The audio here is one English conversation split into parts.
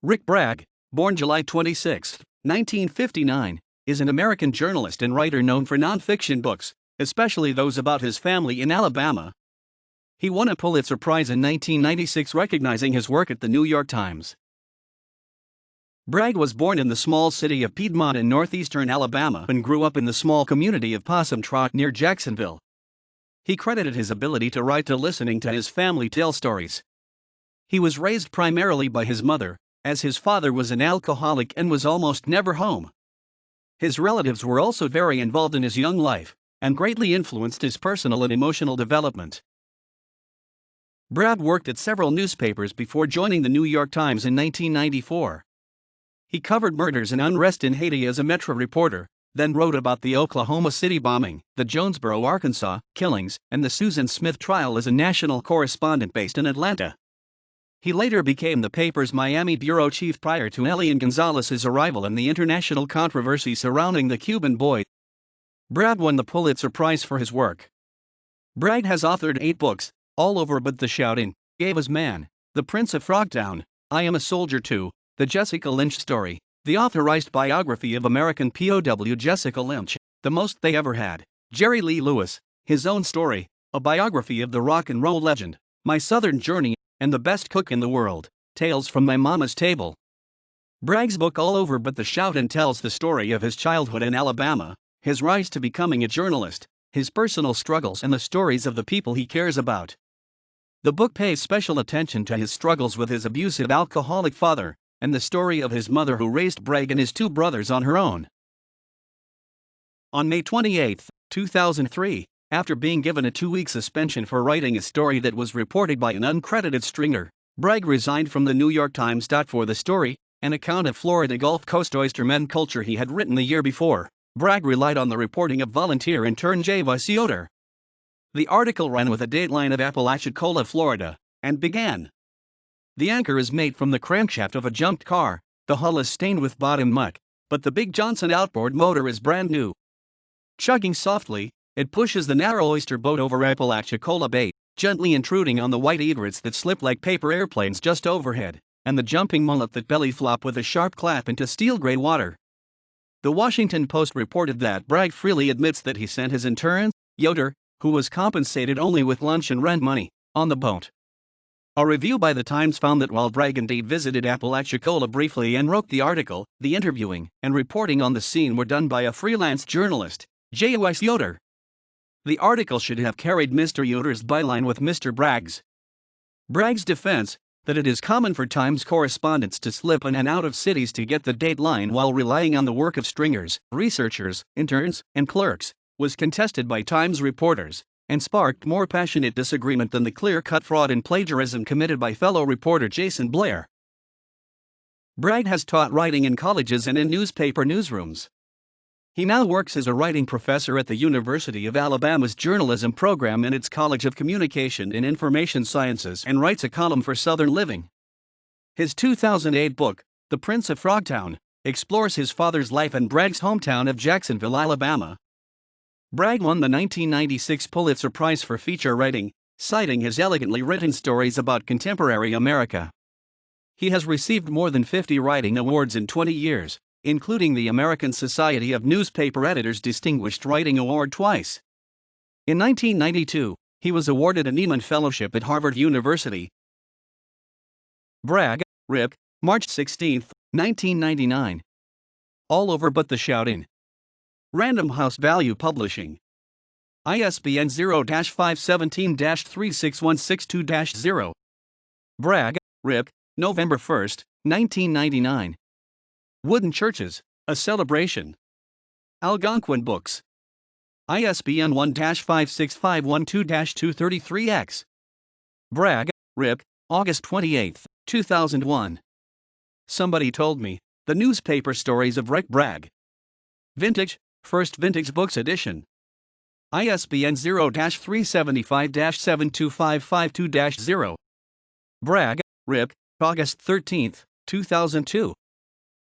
Rick Bragg, born July 26, 1959, is an American journalist and writer known for nonfiction books, especially those about his family in Alabama. He won a Pulitzer Prize in 1996 recognizing his work at the New York Times. Bragg was born in the small city of Piedmont in northeastern Alabama and grew up in the small community of Possum Trot near Jacksonville. He credited his ability to write to listening to his family tell stories. He was raised primarily by his mother, as his father was an alcoholic and was almost never home. His relatives were also very involved in his young life, and greatly influenced his personal and emotional development. Bragg worked at several newspapers before joining the New York Times in 1994. He covered murders and unrest in Haiti as a Metro reporter, then wrote about the Oklahoma City bombing, the Jonesboro, Arkansas, killings, and the Susan Smith trial as a national correspondent based in Atlanta. He later became the paper's Miami bureau chief prior to Elian Gonzalez's arrival and the international controversy surrounding the Cuban boy. Bragg won the Pulitzer Prize for his work. Bragg has authored 8 books, All Over But the Shouting, Ava's Man, The Prince of Frogtown, I Am a Soldier Too, The Jessica Lynch Story, the authorized biography of American POW Jessica Lynch, The Most They Ever Had, Jerry Lee Lewis, His Own Story, a biography of the rock and roll legend, My Southern Journey, and The Best Cook in the World, Tales from My Mama's Table. Bragg's book All Over But the Shoutin' tells the story of his childhood in Alabama, his rise to becoming a journalist, his personal struggles and the stories of the people he cares about. The book pays special attention to his struggles with his abusive alcoholic father, and the story of his mother who raised Bragg and his 2 brothers on her own. On May 28, 2003, after being given a 2-week suspension for writing a story that was reported by an uncredited stringer, Bragg resigned from the New York Times. For the story, an account of Florida Gulf Coast oystermen culture he had written the year before, Bragg relied on the reporting of volunteer intern J.V. Yoder. The article ran with a dateline of Apalachicola, Florida, and began. The anchor is made from the crankshaft of a junked car, the hull is stained with bottom muck, but the big Johnson outboard motor is brand new. Chugging softly, it pushes the narrow oyster boat over Apalachicola Bay, gently intruding on the white egrets that slip like paper airplanes just overhead, and the jumping mullet that belly flop with a sharp clap into steel-gray water. The Washington Post reported that Bragg freely admits that he sent his intern, Yoder, who was compensated only with lunch and rent money, on the boat. A review by the Times found that while Bragg indeed visited Apalachicola briefly and wrote the article, the interviewing and reporting on the scene were done by a freelance journalist, J.V. Yoder. The article should have carried Mr. Yoder's byline with Mr. Bragg's. Bragg's defense, that it is common for Times correspondents to slip in and out of cities to get the dateline while relying on the work of stringers, researchers, interns, and clerks, was contested by Times reporters, and sparked more passionate disagreement than the clear-cut fraud and plagiarism committed by fellow reporter Jason Blair. Bragg has taught writing in colleges and in newspaper newsrooms. He now works as a writing professor at the University of Alabama's journalism program in its College of Communication and Information Sciences and writes a column for Southern Living. His 2008 book, The Prince of Frogtown, explores his father's life in Bragg's hometown of Jacksonville, Alabama. Bragg won the 1996 Pulitzer Prize for feature writing, citing his elegantly written stories about contemporary America. He has received more than 50 writing awards in 20 years, including the American Society of Newspaper Editors Distinguished Writing Award twice. In 1992, he was awarded a Nieman Fellowship at Harvard University. Bragg, Rick, March 16, 1999. All Over But the Shoutin'. Random House Value Publishing. ISBN 0-517-36162-0. Bragg, Rick, November 1, 1999. Wooden Churches, A Celebration. Algonquin Books. ISBN 1-56512-233X. Bragg, Rick, August 28, 2001. Somebody Told Me, The Newspaper Stories of Rick Bragg. Vintage, First Vintage Books Edition. ISBN 0-375-72552-0. Bragg, Rick, August 13, 2002.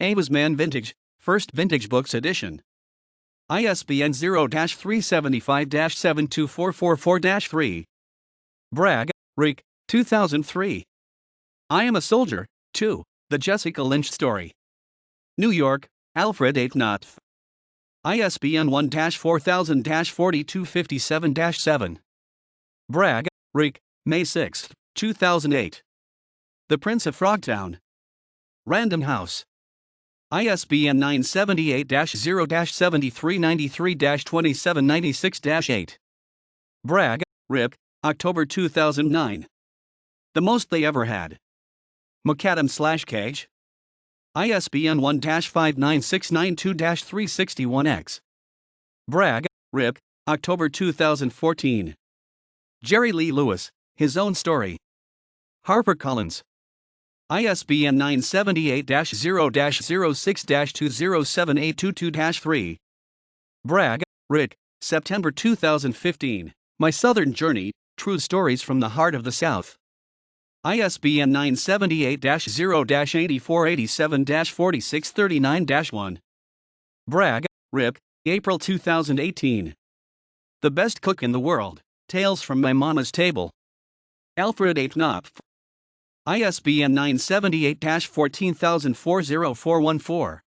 Ava's Man Vintage, First Vintage Books Edition. ISBN 0-375-72444-3. Bragg, Rick, 2003. I Am a Soldier, Too, The Jessica Lynch Story. New York, Alfred H. Knopf. ISBN 1-4000-4257-7. Bragg, Rick, May 6, 2008. The Prince of Frogtown. Random House. ISBN 978-0-7393-2796-8. Bragg, Rip, October 2009. The Most They Ever Had. McAdam/Cage. ISBN 1-59692-361-X. Bragg, Rip, October 2014. Jerry Lee Lewis, His Own Story. HarperCollins. ISBN 978-0-06-207822-3. Bragg, Rick, September 2015. My Southern Journey, True Stories from the Heart of the South. ISBN 978-0-8487-4639-1. Bragg, Rip, April 2018. The Best Cook in the World, Tales from My Mama's Table. Alfred H. Knopf. ISBN 978-1400414.